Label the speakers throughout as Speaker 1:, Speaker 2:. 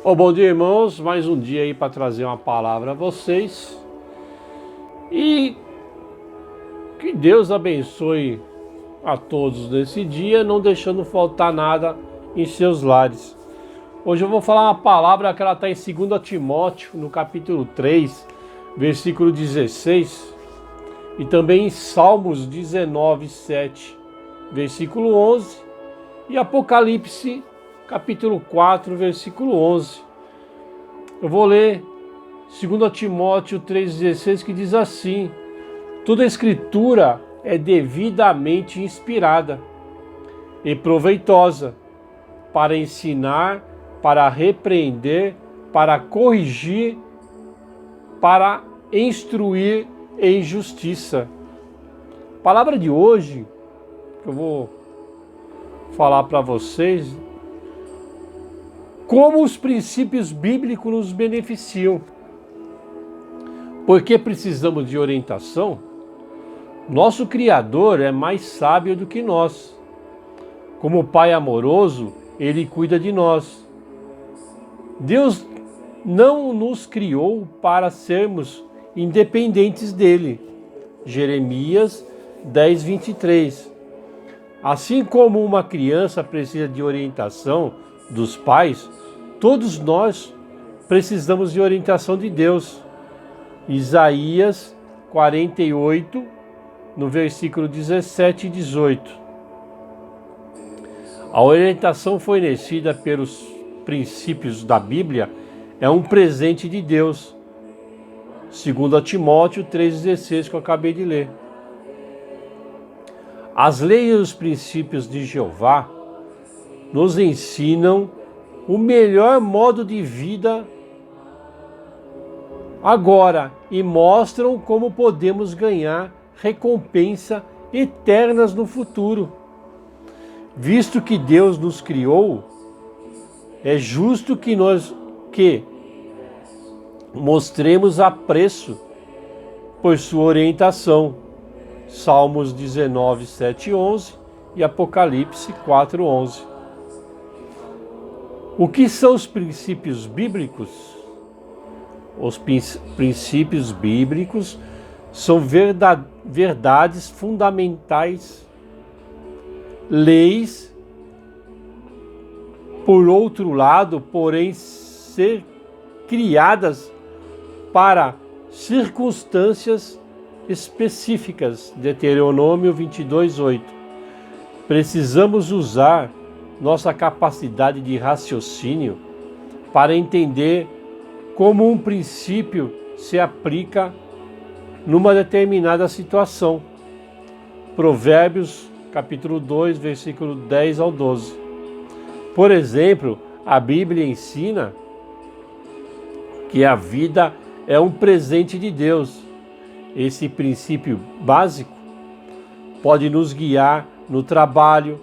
Speaker 1: Bom dia, irmãos. Mais um dia aí para trazer uma palavra a vocês. E que Deus abençoe a todos nesse dia, não deixando faltar nada em seus lares. Hoje eu vou falar uma palavra que ela está em 2 Timóteo, no capítulo 3, versículo 16, e também em Salmos 19, 7, versículo 11, e Apocalipse, capítulo 4, versículo 11. Eu vou ler 2 Timóteo 3,16, que diz assim: toda a escritura é devidamente inspirada e proveitosa para ensinar, para repreender, para corrigir, para instruir em justiça. A palavra de hoje que eu vou falar para vocês, como os princípios bíblicos nos beneficiam. Porque precisamos de orientação? Nosso Criador é mais sábio do que nós. Como Pai amoroso, Ele cuida de nós. Deus não nos criou para sermos independentes dele. Jeremias 10, 23. Assim como uma criança precisa de orientação dos pais, todos nós precisamos de orientação de Deus. Isaías 48, no versículo 17 e 18. A orientação fornecida pelos princípios da Bíblia é um presente de Deus. 2 Timóteo 3,16, que eu acabei de ler. As leis e os princípios de Jeová nos ensinam o melhor modo de vida agora e mostram como podemos ganhar recompensa eternas no futuro. Visto que Deus nos criou, é justo que nós mostremos apreço por sua orientação. Salmos 19, 7, 11 e Apocalipse 4, 11. O que são os princípios bíblicos? Os princípios bíblicos são verdades fundamentais, leis, por outro lado, porém, ser criadas para circunstâncias específicas. Deuteronômio 22, 8. Precisamos usar nossa capacidade de raciocínio para entender como um princípio se aplica numa determinada situação. Provérbios, capítulo 2, versículo 10 ao 12. Por exemplo, a Bíblia ensina que a vida é um presente de Deus. Esse princípio básico pode nos guiar no trabalho,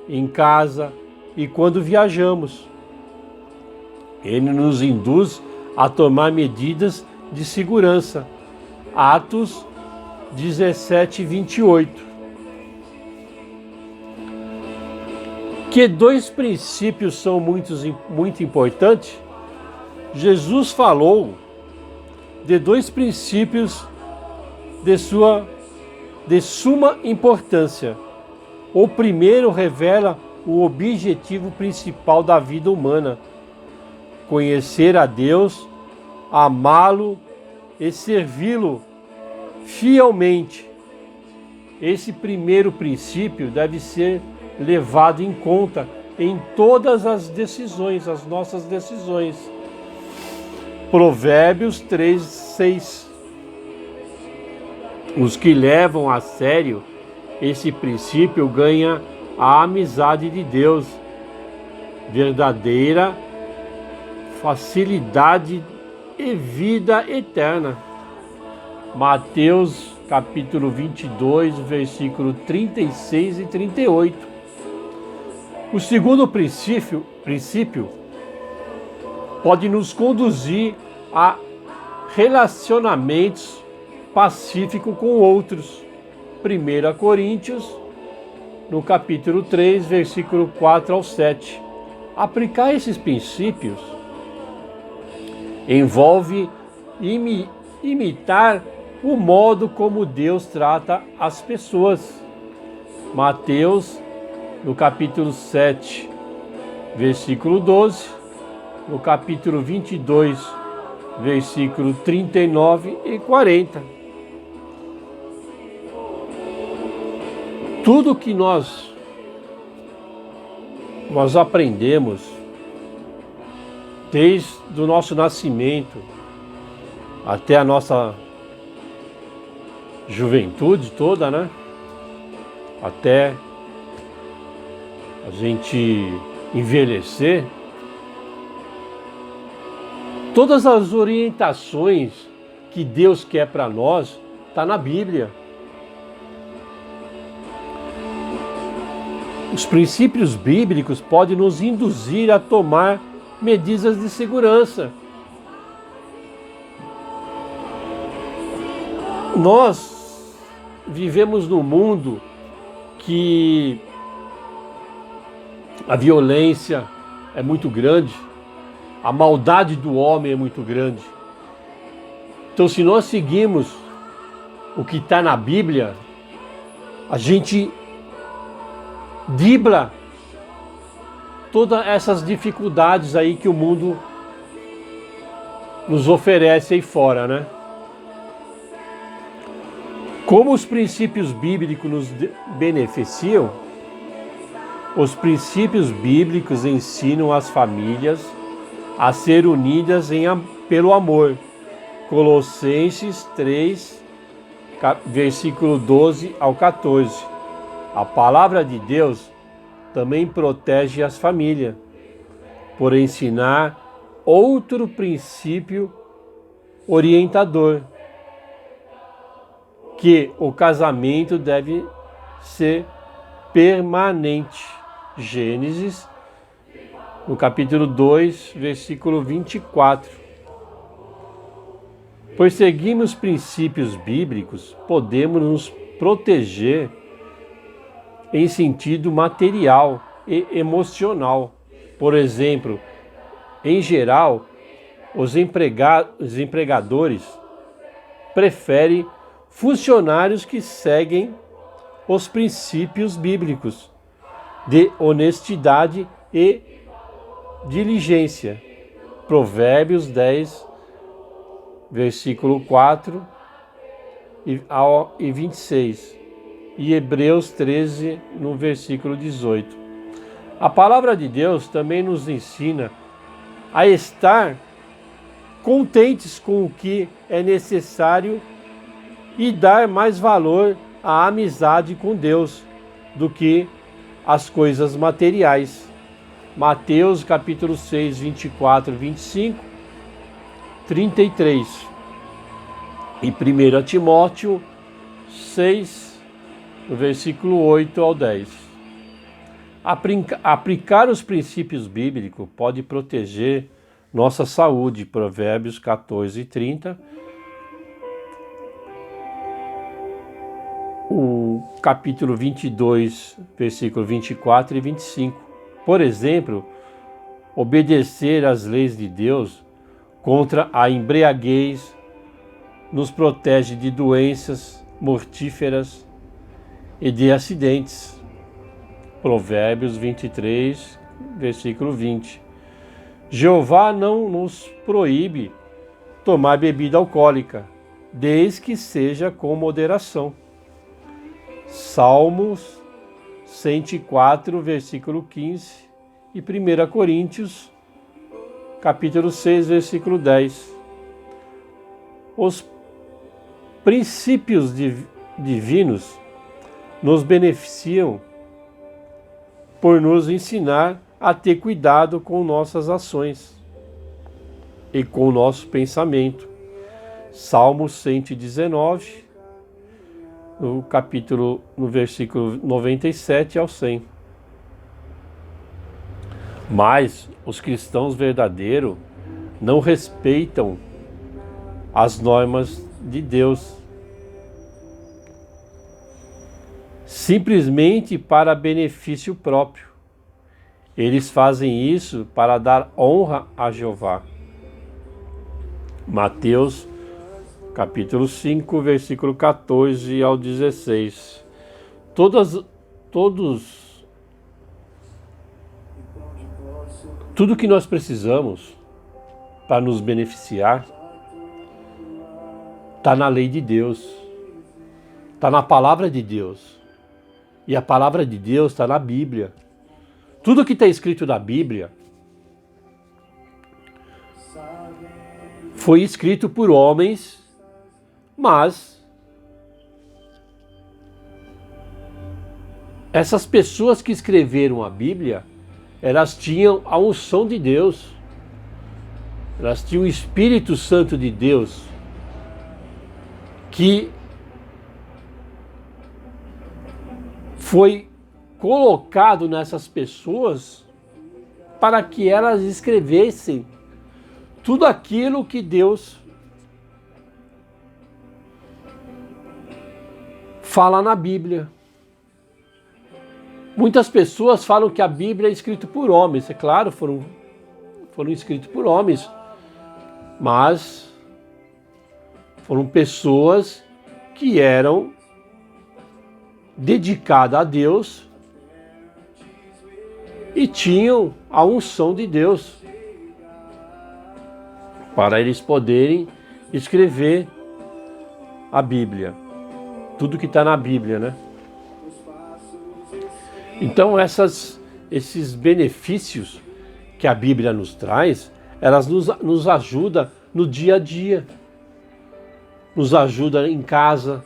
Speaker 1: em casa e quando viajamos. Ele nos induz a tomar medidas de segurança. Atos 17, 28. Que dois princípios são muito importantes? Jesus falou de dois princípios de suma importância. O primeiro revela o objetivo principal da vida humana: conhecer a Deus, amá-lo e servi-lo fielmente. Esse primeiro princípio deve ser levado em conta em todas as decisões, as nossas decisões. Provérbios 3, 6. Os que levam a sério esse princípio ganham a amizade de Deus, verdadeira facilidade e vida eterna. Mateus capítulo 22, versículo 36 e 38. O segundo princípio pode nos conduzir a relacionamentos pacíficos com outros. 1 Coríntios, no capítulo 3, versículo 4 ao 7. Aplicar esses princípios Envolve imitar o modo como Deus trata as pessoas. Mateus, no capítulo 7, versículo 12, no capítulo 22, versículo 39 e 40. Tudo que nós aprendemos desde o nosso nascimento até a nossa juventude toda, né? Até a gente envelhecer, todas as orientações que Deus quer para nós está na Bíblia. Os princípios bíblicos podem nos induzir a tomar medidas de segurança. Nós vivemos num mundo que a violência é muito grande, a maldade do homem é muito grande. Então, se nós seguimos o que está na Bíblia, a gente dribla todas essas dificuldades aí que o mundo nos oferece aí fora, né? Como os princípios bíblicos nos beneficiam, os princípios bíblicos ensinam as famílias a ser unidas pelo amor. Colossenses 3, versículo 12 ao 14. A palavra de Deus também protege as famílias, por ensinar outro princípio orientador, que o casamento deve ser permanente. Gênesis, no capítulo 2, versículo 24. Pois seguimos princípios bíblicos, podemos nos proteger em sentido material e emocional. Por exemplo, em geral, os empregadores preferem funcionários que seguem os princípios bíblicos de honestidade e diligência. Provérbios 10, versículo 4 e 26. E Hebreus 13, no versículo 18. A palavra de Deus também nos ensina a estar contentes com o que é necessário e dar mais valor à amizade com Deus do que às coisas materiais. Mateus capítulo 6, 24, 25, 33. E 1 Timóteo 6, do versículo 8 ao 10. Aplicar os princípios bíblicos pode proteger nossa saúde. Provérbios 14, 30. O capítulo 22, versículo 24 e 25. Por exemplo, obedecer às leis de Deus contra a embriaguez nos protege de doenças mortíferas e de acidentes. Provérbios 23, versículo 20. Jeová não nos proíbe tomar bebida alcoólica, desde que seja com moderação. Salmos 104, versículo 15 e 1 Coríntios, capítulo 6, versículo 10. Os princípios divinos nos beneficiam por nos ensinar a ter cuidado com nossas ações e com o nosso pensamento. Salmo 119, no versículo 97 ao 100. Mas os cristãos verdadeiros não respeitam as normas de Deus, simplesmente para benefício próprio. Eles fazem isso para dar honra a Jeová. Mateus, capítulo 5, versículo 14 ao 16. Tudo que nós precisamos para nos beneficiar está na lei de Deus, está na palavra de Deus. E a palavra de Deus está na Bíblia. Tudo que está escrito na Bíblia foi escrito por homens, mas essas pessoas que escreveram a Bíblia, elas tinham a unção de Deus, elas tinham o Espírito Santo de Deus, que foi colocado nessas pessoas para que elas escrevessem tudo aquilo que Deus fala na Bíblia. Muitas pessoas falam que a Bíblia é escrita por homens. É claro, foram escritos por homens, mas foram pessoas que eram dedicadas a Deus e tinham a unção de Deus para eles poderem escrever a Bíblia. Tudo que está na Bíblia, né? Então esses benefícios que a Bíblia nos traz, elas nos ajudam no dia a dia. Nos ajuda em casa,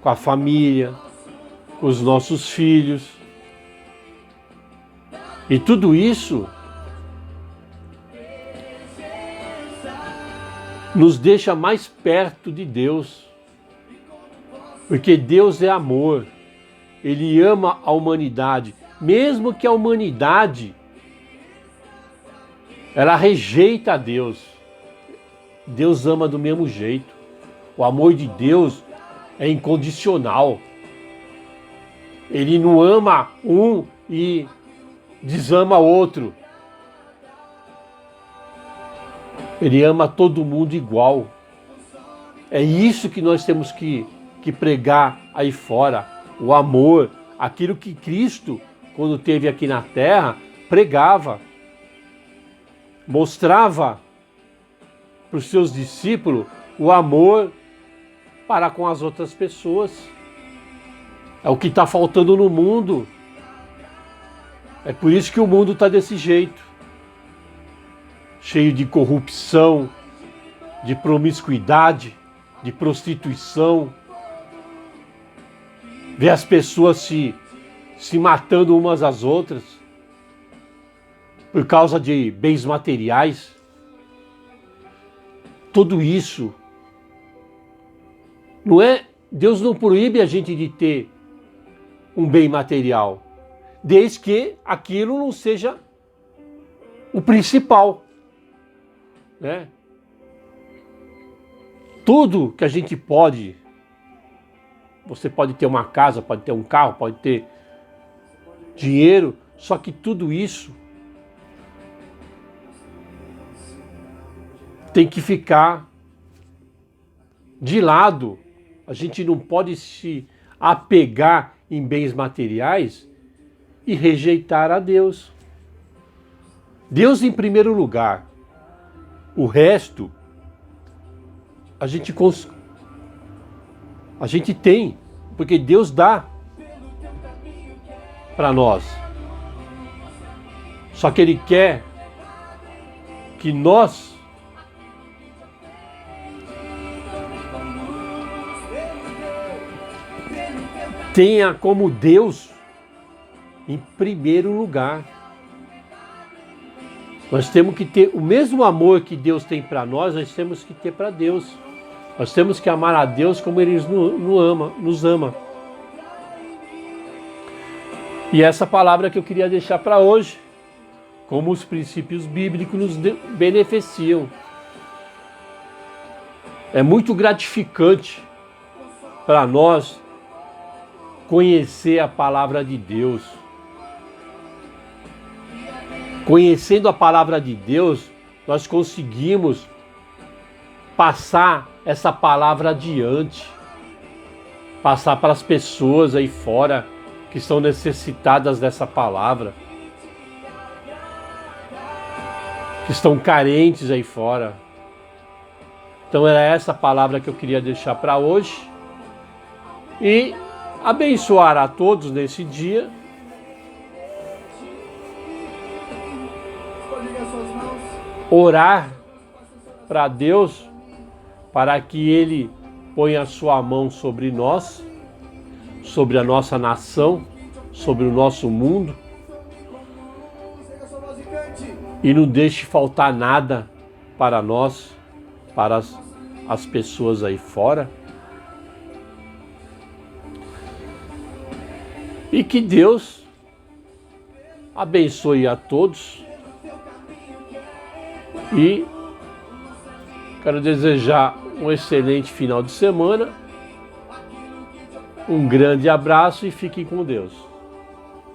Speaker 1: com a família, com os nossos filhos. E tudo isso nos deixa mais perto de Deus. Porque Deus é amor. Ele ama a humanidade. Mesmo que a humanidade ela rejeita a Deus, Deus ama do mesmo jeito. O amor de Deus é incondicional. Ele não ama um e desama outro. Ele ama todo mundo igual. É isso que nós temos que pregar aí fora. O amor, aquilo que Cristo, quando esteve aqui na terra, pregava. Mostrava para os seus discípulos o amor para com as outras pessoas. É o que está faltando no mundo. É por isso que o mundo está desse jeito. Cheio de corrupção, de promiscuidade, de prostituição. Ver as pessoas se matando umas às outras por causa de bens materiais. Tudo isso não é... Deus não proíbe a gente de ter um bem material, desde que aquilo não seja o principal, né? Tudo que a gente pode, você pode ter uma casa, pode ter um carro, pode ter dinheiro, só que tudo isso tem que ficar de lado. A gente não pode se apegar em bens materiais e rejeitar a Deus. Deus em primeiro lugar. O resto a gente tem, porque Deus dá para nós. Só que Ele quer que nós tenha como Deus em primeiro lugar. Nós temos que ter o mesmo amor que Deus tem para nós temos que ter para Deus. Nós temos que amar a Deus como Ele nos ama. E essa palavra que eu queria deixar para hoje, como os princípios bíblicos nos beneficiam. É muito gratificante para nós conhecer a palavra de Deus. Conhecendo a palavra de Deus, nós conseguimos passar essa palavra adiante, passar para as pessoas aí fora que estão necessitadas dessa palavra, que estão carentes aí fora. Então era essa palavra que eu queria deixar para hoje e abençoar a todos nesse dia. Orar para Deus para que Ele ponha a sua mão sobre nós, sobre a nossa nação, sobre o nosso mundo e não deixe faltar nada para nós, para as pessoas aí fora. E que Deus abençoe a todos. E quero desejar um excelente final de semana. Um grande abraço e fiquem com Deus.